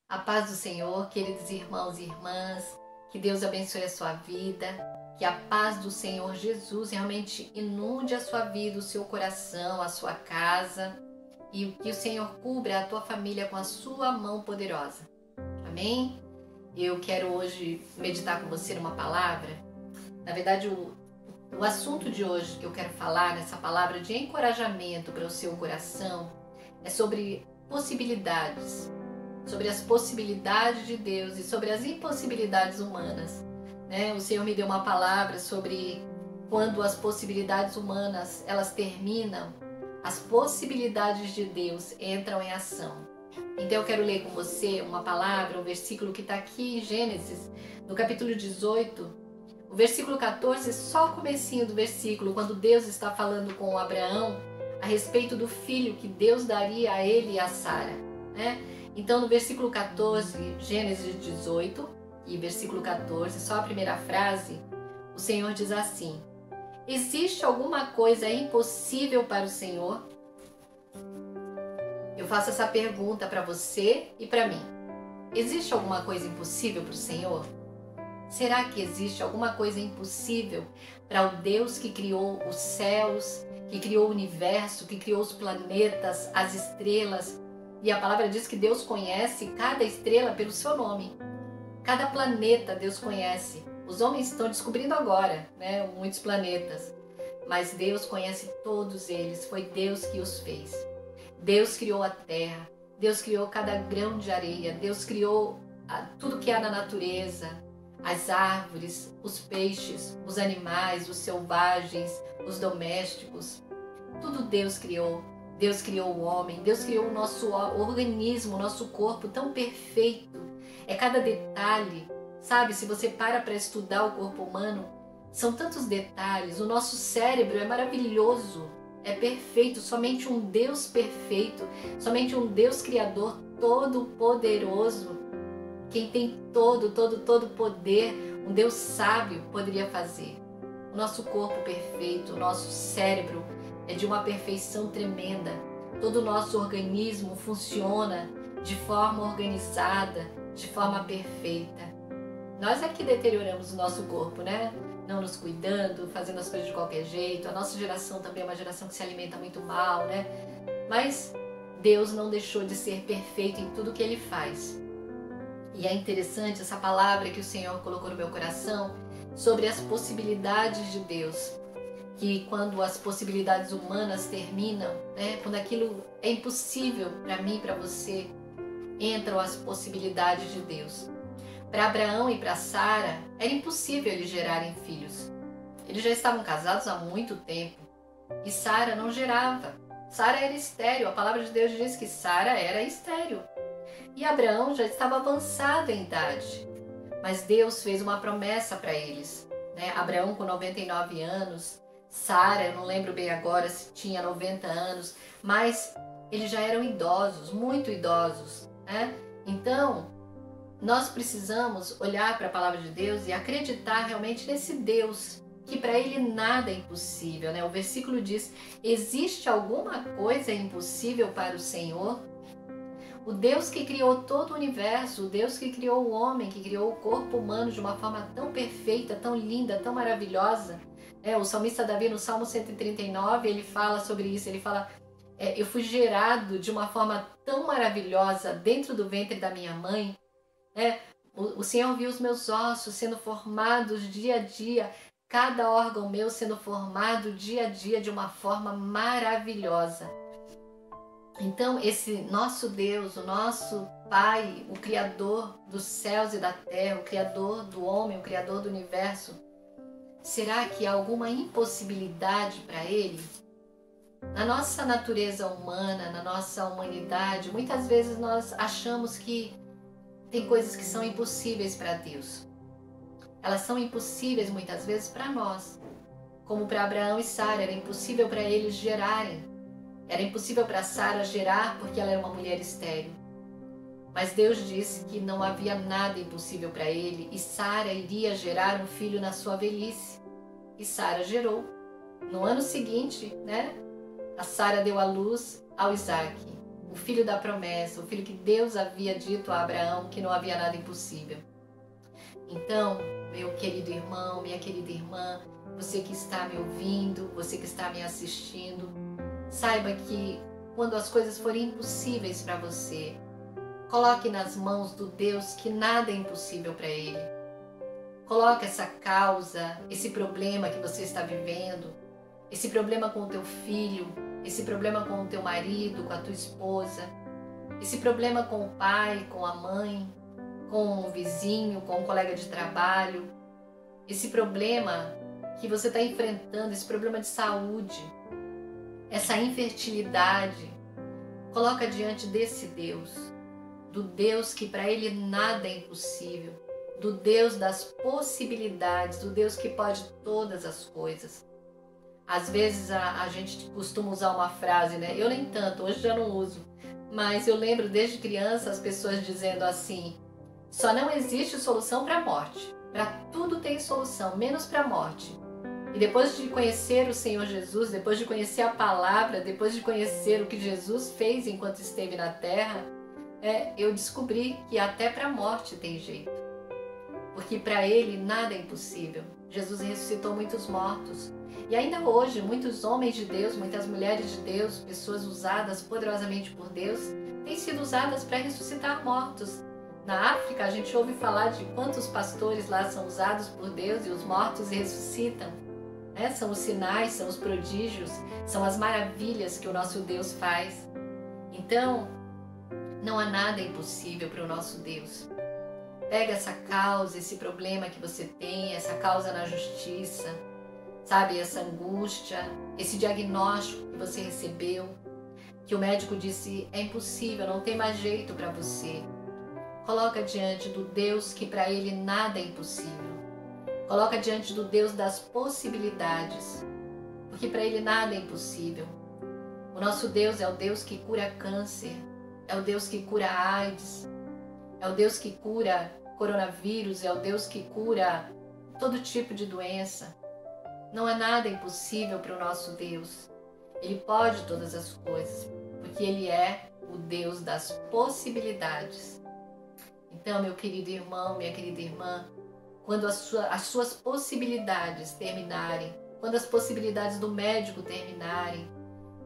A paz do Senhor, queridos irmãos e irmãs, que Deus abençoe a sua vida, que a paz do Senhor Jesus realmente inunde a sua vida, o seu coração, a sua casa e que o Senhor cubra a tua família com a sua mão poderosa. Amém? Eu quero hoje meditar com você numa palavra. Na verdade, o assunto de hoje que eu quero falar, nessa palavra de encorajamento para o seu coração, é sobre possibilidades. Sobre as possibilidades de Deus e sobre as impossibilidades humanas. O Senhor me deu uma palavra sobre quando as possibilidades humanas elas terminam, as possibilidades de Deus entram em ação. Então eu quero ler com você uma palavra, um versículo que está aqui em Gênesis, no capítulo 18, o versículo 14, só o comecinho do versículo, quando Deus está falando com Abraão a respeito do filho que Deus daria a ele e a Sara, Então, no versículo 14, Gênesis 18 e versículo 14, só a primeira frase, o Senhor diz assim: existe alguma coisa impossível para o Senhor? Eu faço essa pergunta para você e para mim. Existe alguma coisa impossível para o Senhor? Será que existe alguma coisa impossível para o Deus que criou os céus, que criou o universo, que criou os planetas, as estrelas? E a palavra diz que Deus conhece cada estrela pelo seu nome. Cada planeta Deus conhece. Os homens estão descobrindo agora, muitos planetas. Mas Deus conhece todos eles. Foi Deus que os fez. Deus criou a terra. Deus criou cada grão de areia. Deus criou tudo que há na natureza. As árvores, os peixes, os animais, os selvagens, os domésticos. Tudo Deus criou. Deus criou o homem, Deus criou o nosso organismo, o nosso corpo tão perfeito. É cada detalhe, sabe? Se você para estudar o corpo humano, são tantos detalhes. O nosso cérebro é maravilhoso, é perfeito. Somente um Deus perfeito, somente um Deus criador todo-poderoso, quem tem todo poder, um Deus sábio poderia fazer. O nosso corpo perfeito, o nosso cérebro é de uma perfeição tremenda. Todo o nosso organismo funciona de forma organizada, de forma perfeita. Nós é que deterioramos o nosso corpo, Não nos cuidando, fazendo as coisas de qualquer jeito. A nossa geração também é uma geração que se alimenta muito mal, Mas Deus não deixou de ser perfeito em tudo que Ele faz. E é interessante essa palavra que o Senhor colocou no meu coração sobre as possibilidades de Deus. Que quando as possibilidades humanas terminam, quando aquilo é impossível para mim e para você, entram as possibilidades de Deus. Para Abraão e para Sara, era impossível eles gerarem filhos. Eles já estavam casados há muito tempo e Sara não gerava. Sara era estéril, a palavra de Deus diz que Sara era estéril. E Abraão já estava avançado em idade, mas Deus fez uma promessa para eles. Abraão com 99 anos, Sara, eu não lembro bem agora se tinha 90 anos, mas eles já eram idosos, muito idosos, Então, nós precisamos olhar para a palavra de Deus e acreditar realmente nesse Deus, que para Ele nada é impossível, O versículo diz: existe alguma coisa impossível para o Senhor? O Deus que criou todo o universo, o Deus que criou o homem, que criou o corpo humano de uma forma tão perfeita, tão linda, tão maravilhosa. O salmista Davi, no Salmo 139, ele fala sobre isso. Ele fala, eu fui gerado de uma forma tão maravilhosa dentro do ventre da minha mãe. O Senhor viu os meus ossos sendo formados dia a dia, cada órgão meu sendo formado dia a dia de uma forma maravilhosa. Então, esse nosso Deus, o nosso Pai, o Criador dos céus e da terra, o Criador do homem, o Criador do universo, será que há alguma impossibilidade para Ele? Na nossa natureza humana, na nossa humanidade, muitas vezes nós achamos que tem coisas que são impossíveis para Deus. Elas são impossíveis muitas vezes para nós. Como para Abraão e Sara, era impossível para eles gerarem. Era impossível para Sara gerar porque ela era uma mulher estéril. Mas Deus disse que não havia nada impossível para ele e Sara iria gerar um filho na sua velhice. E Sara gerou. No ano seguinte, a Sara deu à luz ao Isaac. o filho da promessa, o filho que Deus havia dito a Abraão que não havia nada impossível. Então, meu querido irmão, minha querida irmã, você que está me ouvindo, você que está me assistindo, saiba que quando as coisas forem impossíveis para você, coloque nas mãos do Deus que nada é impossível para Ele. Coloque essa causa, esse problema que você está vivendo, esse problema com o teu filho, esse problema com o teu marido, com a tua esposa, esse problema com o pai, com a mãe, com o vizinho, com o colega de trabalho, esse problema que você está enfrentando, esse problema de saúde, essa infertilidade, coloca diante desse Deus, do Deus que para Ele nada é impossível, do Deus das possibilidades, do Deus que pode todas as coisas. Às vezes a gente costuma usar uma frase, né? Eu nem tanto, hoje já não uso, mas eu lembro desde criança as pessoas dizendo assim: só não existe solução para a morte, para tudo tem solução, menos para a morte. E depois de conhecer o Senhor Jesus, depois de conhecer a palavra, depois de conhecer o que Jesus fez enquanto esteve na terra, eu descobri que até para a morte tem jeito. Porque para Ele nada é impossível. Jesus ressuscitou muitos mortos. E ainda hoje, muitos homens de Deus, muitas mulheres de Deus, pessoas usadas poderosamente por Deus, têm sido usadas para ressuscitar mortos. Na África, a gente ouve falar de quantos pastores lá são usados por Deus e os mortos ressuscitam. São os sinais, são os prodígios, são as maravilhas que o nosso Deus faz. Então, não há nada impossível para o nosso Deus. Pega essa causa, esse problema que você tem, essa causa na justiça, sabe, essa angústia, esse diagnóstico que você recebeu, que o médico disse é impossível, não tem mais jeito para você. Coloca diante do Deus que para Ele nada é impossível. Coloca diante do Deus das possibilidades, porque para Ele nada é impossível. O nosso Deus é o Deus que cura câncer, é o Deus que cura AIDS, é o Deus que cura coronavírus, é o Deus que cura todo tipo de doença. Não há nada impossível para o nosso Deus. Ele pode todas as coisas, porque Ele é o Deus das possibilidades. Então, meu querido irmão, minha querida irmã, quando as suas possibilidades terminarem, quando as possibilidades do médico terminarem,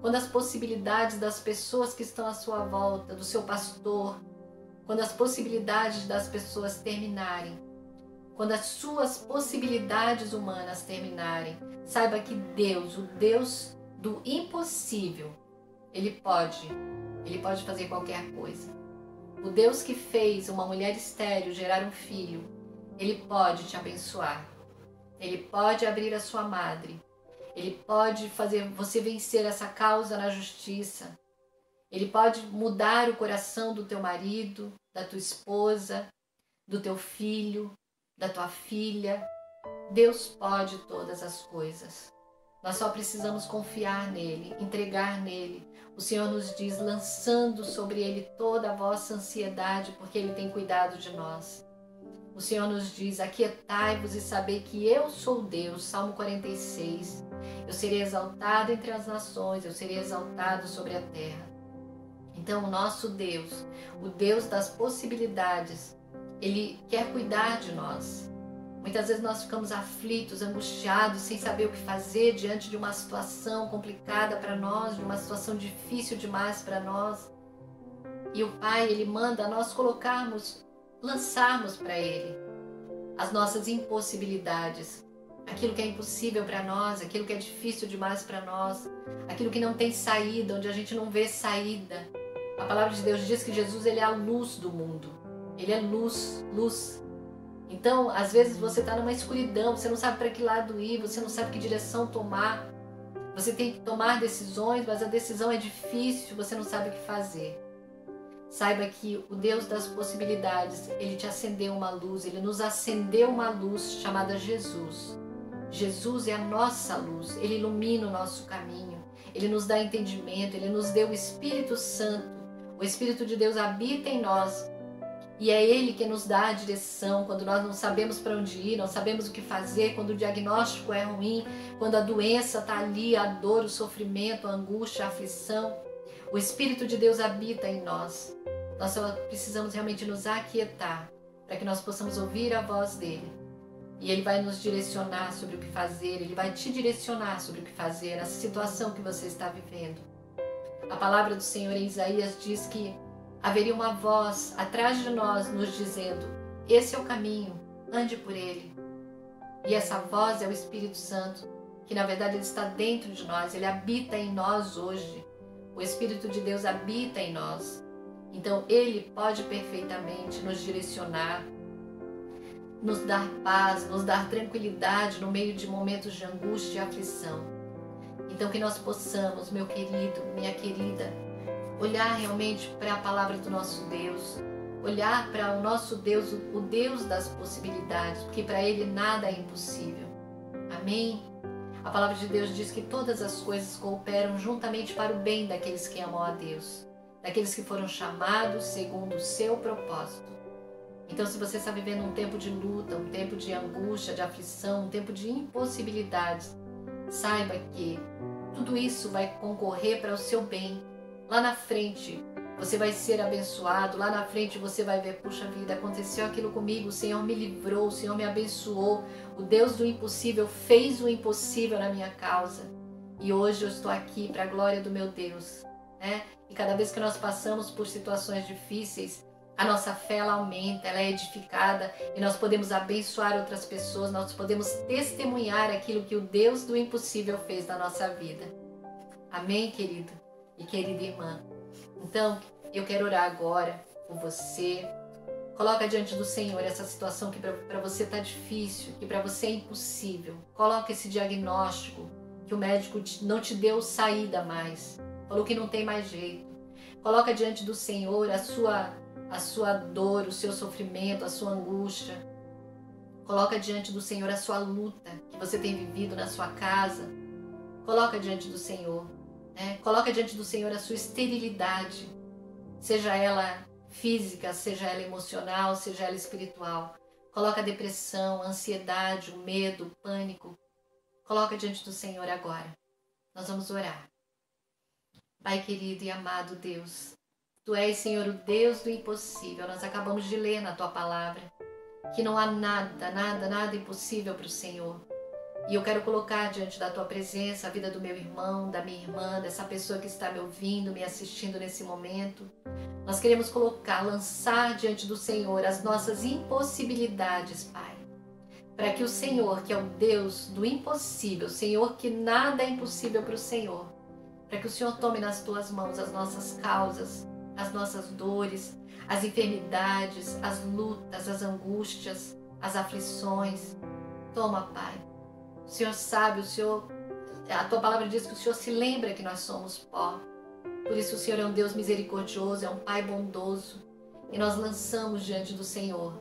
quando as possibilidades das pessoas que estão à sua volta, do seu pastor, quando as possibilidades das pessoas terminarem, quando as suas possibilidades humanas terminarem, saiba que Deus, o Deus do impossível, Ele pode fazer qualquer coisa. O Deus que fez uma mulher estéril gerar um filho, Ele pode te abençoar. Ele pode abrir a sua madre. Ele pode fazer você vencer essa causa na justiça. Ele pode mudar o coração do teu marido, da tua esposa, do teu filho, da tua filha. Deus pode todas as coisas. Nós só precisamos confiar nele, entregar nele. O Senhor nos diz, lançando sobre ele toda a vossa ansiedade, porque ele tem cuidado de nós. O Senhor nos diz, aquietai-vos e sabei que eu sou Deus, Salmo 46. Eu serei exaltado entre as nações, eu serei exaltado sobre a terra. Então, o nosso Deus, o Deus das possibilidades, Ele quer cuidar de nós. Muitas vezes nós ficamos aflitos, angustiados, sem saber o que fazer diante de uma situação complicada para nós, de uma situação difícil demais para nós. E o Pai, Ele manda nós lançarmos para Ele as nossas impossibilidades, aquilo que é impossível para nós, aquilo que é difícil demais para nós, aquilo que não tem saída, onde a gente não vê saída. A palavra de Deus diz que Jesus, Ele é a luz do mundo. Ele é luz. Então, às vezes você está numa escuridão, você não sabe para que lado ir, você não sabe que direção tomar. Você tem que tomar decisões, mas a decisão é difícil, você não sabe o que fazer. Saiba que o Deus das possibilidades, Ele te acendeu uma luz, Ele nos acendeu uma luz chamada Jesus. Jesus é a nossa luz, Ele ilumina o nosso caminho, Ele nos dá entendimento, Ele nos deu o Espírito Santo. O Espírito de Deus habita em nós e é Ele que nos dá a direção quando nós não sabemos para onde ir, não sabemos o que fazer, quando o diagnóstico é ruim, quando a doença está ali, a dor, o sofrimento, a angústia, a aflição. O Espírito de Deus habita em nós. Nós só precisamos realmente nos aquietar para que nós possamos ouvir a voz dele. E ele vai nos direcionar sobre o que fazer, ele vai te direcionar sobre o que fazer nessa situação que você está vivendo. A palavra do Senhor em Isaías diz que haveria uma voz atrás de nós nos dizendo: esse é o caminho, ande por ele. E essa voz é o Espírito Santo, que na verdade ele está dentro de nós, ele habita em nós hoje. O Espírito de Deus habita em nós. Então ele pode perfeitamente nos direcionar, nos dar paz, nos dar tranquilidade no meio de momentos de angústia e aflição. Então que nós possamos, meu querido, minha querida, olhar realmente para a palavra do nosso Deus, olhar para o nosso Deus, o Deus das possibilidades, porque para ele nada é impossível. Amém? A palavra de Deus diz que todas as coisas cooperam juntamente para o bem daqueles que amam a Deus, daqueles que foram chamados segundo o seu propósito. Então, se você está vivendo um tempo de luta, um tempo de angústia, de aflição, um tempo de impossibilidades, saiba que tudo isso vai concorrer para o seu bem. Lá na frente, você vai ser abençoado. Lá na frente, você vai ver, puxa vida, aconteceu aquilo comigo, o Senhor me livrou, o Senhor me abençoou. O Deus do impossível fez o impossível na minha causa. E hoje eu estou aqui para a glória do meu Deus, né? E cada vez que nós passamos por situações difíceis, a nossa fé ela aumenta, ela é edificada e nós podemos abençoar outras pessoas, nós podemos testemunhar aquilo que o Deus do impossível fez na nossa vida. Amém, querido e querida irmã? Então, eu quero orar agora por você. Coloca diante do Senhor essa situação que para você está difícil, que para você é impossível. Coloca esse diagnóstico que o médico não te deu saída mais. Falou que não tem mais jeito. Coloca diante do Senhor a sua dor, o seu sofrimento, a sua angústia. Coloca diante do Senhor a sua luta que você tem vivido na sua casa. Coloca diante do Senhor, né? Coloca diante do Senhor a sua esterilidade, seja ela física, seja ela emocional, seja ela espiritual. Coloca a depressão, a ansiedade, o medo, o pânico. Coloca diante do Senhor agora. Nós vamos orar. Pai querido e amado Deus, Tu és, Senhor, o Deus do impossível. Nós acabamos de ler na Tua palavra que não há nada impossível para o Senhor. E eu quero colocar diante da Tua presença a vida do meu irmão, da minha irmã, dessa pessoa que está me ouvindo, me assistindo nesse momento. Nós queremos colocar, lançar diante do Senhor as nossas impossibilidades, Pai. Para que o Senhor, que é o Deus do impossível, Senhor, que nada é impossível para o Senhor, para que o Senhor tome nas Tuas mãos as nossas causas, as nossas dores, as enfermidades, as lutas, as angústias, as aflições. Toma, Pai. O Senhor sabe, a Tua palavra diz que o Senhor se lembra que nós somos pó. Por isso o Senhor é um Deus misericordioso, é um Pai bondoso. E nós lançamos diante do Senhor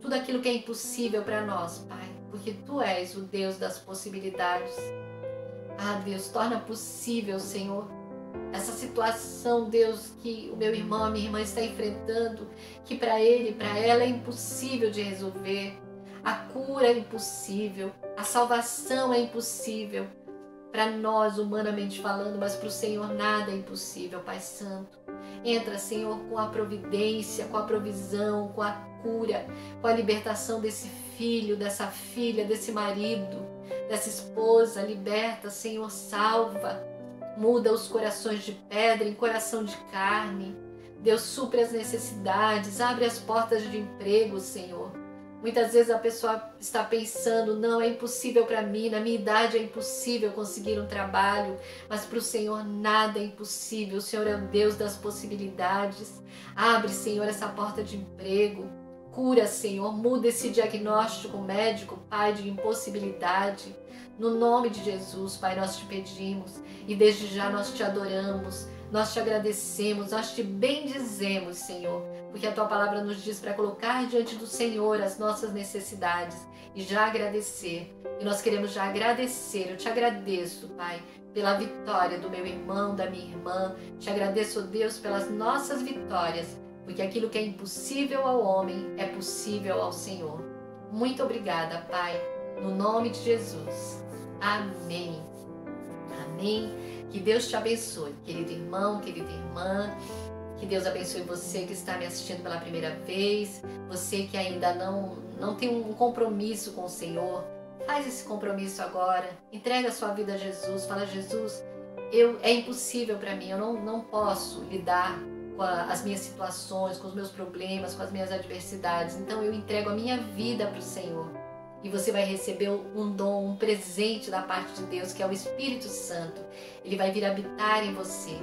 tudo aquilo que é impossível para nós, Pai, porque Tu és o Deus das possibilidades. Ah, Deus, torna possível, Senhor, essa situação, Deus, que o meu irmão, a minha irmã está enfrentando, que para ele, para ela é impossível de resolver. A cura é impossível, a salvação é impossível. Para nós, humanamente falando, mas para o Senhor nada é impossível, Pai Santo. Entra, Senhor, com a providência, com a provisão, com a cura, com a libertação desse filho, dessa filha, desse marido, dessa esposa. Liberta, Senhor, salva. Muda os corações de pedra em coração de carne. Deus, supre as necessidades, abre as portas de emprego, Senhor. Muitas vezes a pessoa está pensando, não, é impossível para mim, na minha idade é impossível conseguir um trabalho, mas para o Senhor nada é impossível. O Senhor é o Deus das possibilidades. Abre, Senhor, essa porta de emprego. Cura, Senhor, muda esse diagnóstico médico, Pai, de impossibilidade. No nome de Jesus, Pai, nós te pedimos e desde já nós te adoramos, nós te agradecemos, nós te bendizemos, Senhor, porque a Tua palavra nos diz para colocar diante do Senhor as nossas necessidades e já agradecer. E nós queremos já agradecer, eu te agradeço, Pai, pela vitória do meu irmão, da minha irmã. Te agradeço, Deus, pelas nossas vitórias, porque aquilo que é impossível ao homem é possível ao Senhor. Muito obrigada, Pai, no nome de Jesus. Amém. Amém? Que Deus te abençoe, querido irmão, querida irmã. Que Deus abençoe você que está me assistindo pela primeira vez, você que ainda não tem um compromisso com o Senhor. Faz esse compromisso agora, entrega a sua vida a Jesus, fala: Jesus, é impossível para mim, eu não posso lidar com as minhas situações, com os meus problemas, com as minhas adversidades, então eu entrego a minha vida para o Senhor. E você vai receber um dom, um presente da parte de Deus, que é o Espírito Santo. Ele vai vir habitar em você.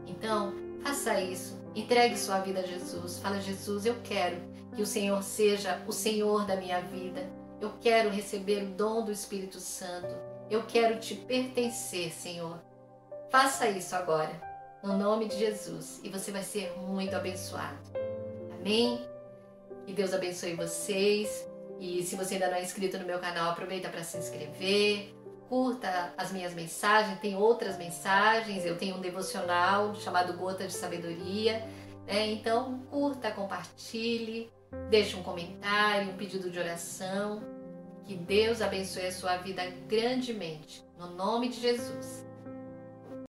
Então, faça isso, entregue sua vida a Jesus, fala: Jesus, eu quero que o Senhor seja o Senhor da minha vida, eu quero receber o dom do Espírito Santo, eu quero te pertencer, Senhor. Faça isso agora, no nome de Jesus, e você vai ser muito abençoado. Amém? Que Deus abençoe vocês, e se você ainda não é inscrito no meu canal, aproveita para se inscrever. Curta as minhas mensagens, tem outras mensagens, eu tenho um devocional chamado Gota de Sabedoria, né? Então curta, compartilhe, deixe um comentário, um pedido de oração. Que Deus abençoe a sua vida grandemente, no nome de Jesus.